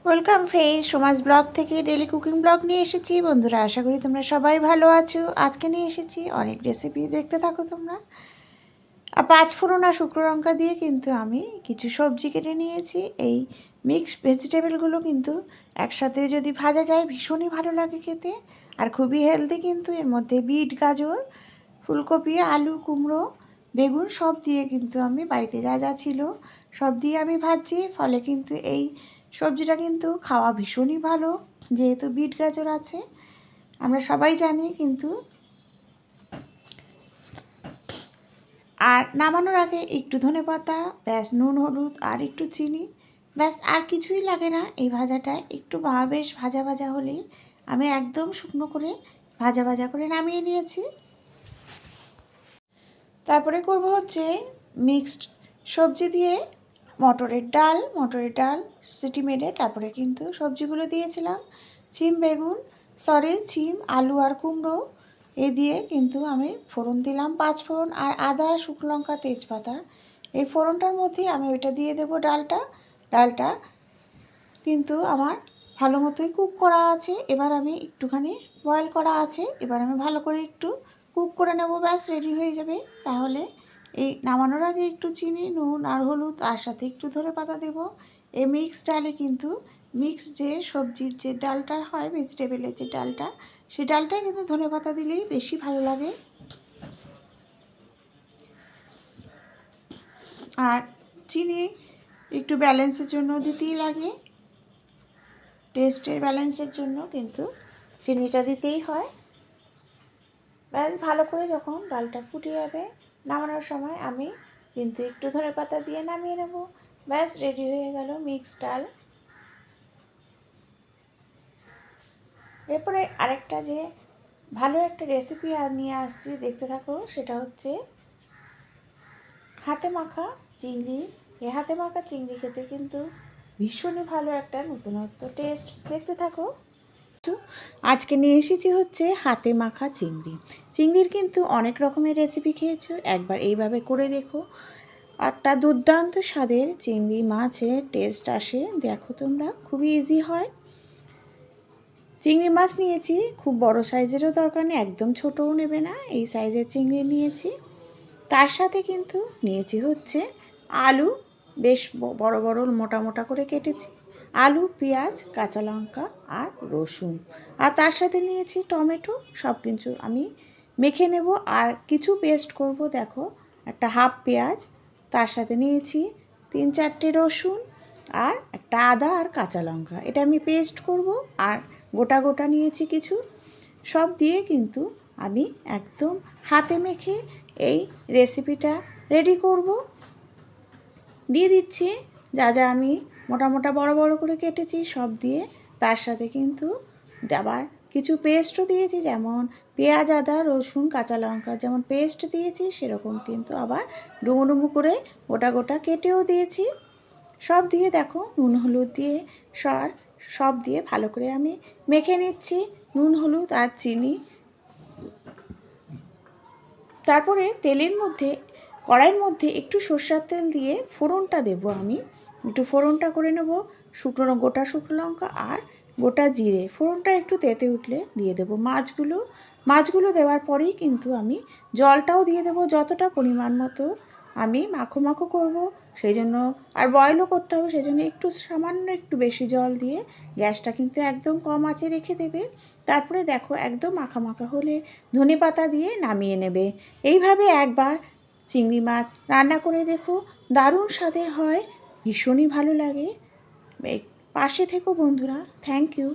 Welcome friends, সমাজ blog থেকে daily cooking blog নিয়ে এসেছি। বন্ধুরা, আশা করি তোমরা সবাই ভালো আছো। আজকে নিয়ে এসেছি অনেক রেসিপি, দেখতে থাকো তোমরা। আর 5 ফোড়ন আর শুকনো লঙ্কা দিয়ে কিন্তু আমি কিছু সবজি কেটে নিয়েছি। এই মিক্সড ভেজিটেবলগুলো কিন্তু একসাথে যদি ভাজা যায় ভীষণই ভালো লাগে খেতে, আর খুবই হেলদি। কিন্তু এর মধ্যে বিট, গাজর, ফুলকপি, আলু, কুমড়ো, বেগুন সব দিয়ে কিন্তু আমি বাড়িতে যা যা ছিল সব দিয়ে আমি ভাজছি। ফলে কিন্তু এই সবজিটা কিন্তু খাওয়া ভীষণই ভালো, যেহেতু বিট গাজর আছে, আমরা সবাই জানি। কিন্তু আর নামানোর আগে একটু ধনেপাতা, ব্যাস, নুন, হলুদ আর একটু চিনি, ব্যাস, আর কিছুই লাগে না। এই ভাজাটায় একটু বেশ ভাজা ভাজা হলেই আমি একদম শুকনো করে ভাজা ভাজা করে নামিয়ে নিয়েছি। তারপরে করব হচ্ছে মিক্সড সবজি দিয়ে মটরের ডাল সিটি মেরে তারপরে কিন্তু সবজিগুলো দিয়েছিলাম। সিম, আলু আর কুমড়ো দিয়ে কিন্তু আমি ফোড়ন দিলাম 5 ফোড়ন, আর আদা, শুকনো লঙ্কা, তেজপাতা। এই ফোড়নটার মধ্যেই আমি ওইটা দিয়ে দেবো ডালটা কিন্তু আমার ভালো মতোই কুক করা আছে। এবার আমি একটুখানি বয়েল করা আছে, এবার আমি ভালো করে একটু কুক করে নেব, ব্যাস রেডি হয়ে যাবে। তাহলে এই নামানোর আগে একটু চিনি, নুন আর হলুদ, আর সাথে একটু ধনেপাতা দেবো। এই মিক্সড ডালে কিন্তু যে সবজির যে ডালটা হয়, ভেজিটেবলের যে ডালটা, সেই ডালটায় কিন্তু ধনেপাতা দিলেই বেশি ভালো লাগে। আর চিনি একটু ব্যালেন্সের জন্য দিতেই লাগে, টেস্টের ব্যালেন্সের জন্য কিন্তু চিনিটা দিতেই হয়। ব্যাস, ভালো করে যখন ডালটা ফুটে যাবে নামানোর সময় আমি কিন্তু একটু ধনেপাতা দিয়ে নামিয়ে নেব। ব্যাস, রেডি হয়ে গেল মিক্সড ডাল। এরপরে আরেকটা যে ভালো একটা রেসিপি নিয়ে আসছি, দেখতে থাকো। সেটা হচ্ছে হাতে মাখা চিংড়ি। এই হাতে মাখা চিংড়ি খেতে কিন্তু ভীষণই ভালো একটা নতুনত্ব টেস্ট, দেখতে থাকো। আজকে নিয়ে এসেছি হচ্ছে হাতে মাখা চিংড়ির কিন্তু অনেক রকমের রেসিপি খেয়েছো, একবার এইভাবে করে দেখো। একটা দুর্দান্ত স্বাদের চিংড়ি মাছের টেস্ট আসে, দেখো তোমরা, খুবই ইজি হয়। চিংড়ি মাছ নিয়েছি, খুব বড় সাইজেরও দরকার নেই, একদম ছোটও নেবে না, এই সাইজের চিংড়ি নিয়েছি। তার সাথে কিন্তু নিয়েছি হচ্ছে আলু, বেশ বড় বড় মোটা মোটা করে কেটেছি আলু, পেঁয়াজ, কাঁচা লঙ্কা আর রসুন, আর তার সাথে নিয়েছি টমেটো। সব কিছু আমি মেখে নেব, আর কিছু পেস্ট করব। দেখো, একটা হাফ পেঁয়াজ, তার সাথে নিয়েছি 3-4টে রসুন, আর একটা আদা আর কাঁচা লঙ্কা, এটা আমি পেস্ট করব। আর গোটা গোটা নিয়েছি কিছু, সব দিয়ে কিন্তু আমি একদম হাতে মেখে এই রেসিপিটা রেডি করব। দিয়ে দিচ্ছি যা যা আমি মোটা মোটা বড় বড় করে কেটেছি সব দিয়ে, তার সাথে কিন্তু আবার কিছু পেস্টও দিয়েছি, যেমন পেঁয়াজ, আদা, রসুন, কাঁচা লঙ্কা যেমন পেস্ট দিয়েছি, সেরকম কিন্তু আবার ডুমো ডুমো করে গোটা গোটা কেটেও দিয়েছি। সব দিয়ে দেখো, নুন হলুদ দিয়ে সব দিয়ে ভালো করে আমি মেখে নিচ্ছি, নুন, হলুদ আর চিনি। তারপরে কড়াইয়ের মধ্যে একটু সর্ষের তেল দিয়ে ফোড়নটা দেব। আমি একটু ফোড়নটা করে নেব, গোটা শুকনো লঙ্কা আর গোটা জিরে। ফোড়নটা একটু তেতে উঠলে দিয়ে দেব মাছগুলো দেওয়ার পরেই কিন্তু আমি জলটাও দিয়ে দেব, যতটা পরিমাণ মতো আমি মাখো করব সেই জন্য, আর বয়েলও করতে হবে, সেই জন্য সামান্য একটু বেশি জল দিয়ে গ্যাসটা কিন্তু একদম কম আঁচে রেখে দেবে। তারপরে দেখো, একদম মাখা হলে ধনেপাতা দিয়ে নামিয়ে নেবে। এইভাবে একবার চিংড়ি মাছ রান্না করে দেখো, দারুণ স্বাদের হয়, ভীষণই ভালো লাগে। পাশে থেকো বন্ধুরা, থ্যাংক ইউ।